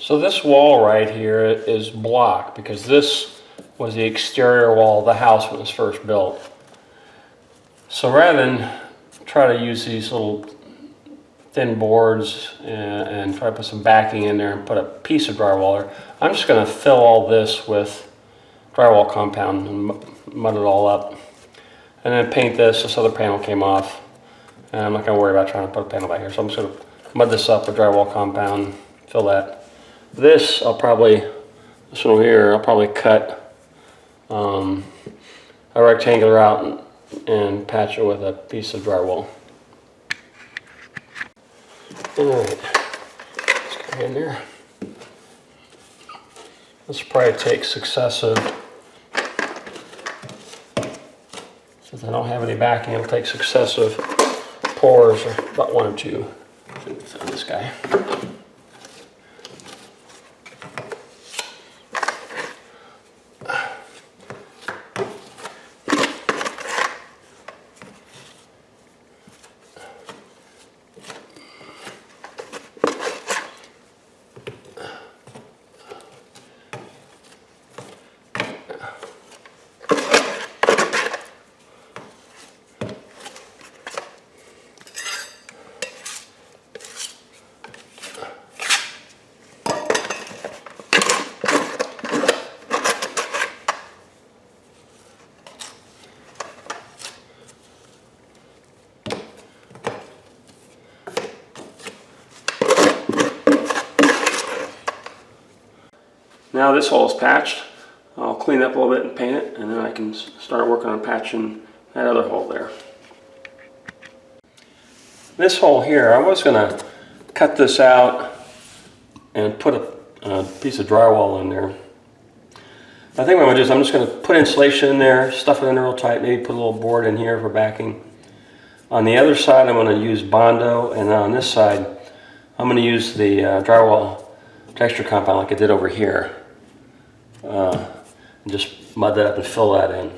So this wall right here is block because this was the exterior wall of the house when it was first built. So rather than try to use these little thin boards and try to put some backing in there and put a piece of drywall there, I'm just going to fill all this with drywall compound and mud it all up. And then paint this other panel came off. And I'm not going to worry about trying to put a panel back here. So I'm just going to mud this up with drywall compound, fill that. This one over here, I'll probably cut a rectangular out and patch it with a piece of drywall. Alright, let's go in there. This will probably take successive, since I don't have any backing, it'll take successive pours, or about one or two. Fill this guy. Now this hole is patched. I'll clean it up a little bit and paint it, and then I can start working on patching that other hole there. This hole here, I was going to cut this out and put a piece of drywall in there. I think what I'm going to do is I'm just going to put insulation in there, stuff it in there real tight, maybe put a little board in here for backing. On the other side I'm going to use Bondo, and on this side I'm going to use the drywall texture compound like I did over here. And just mud that up and fill that in.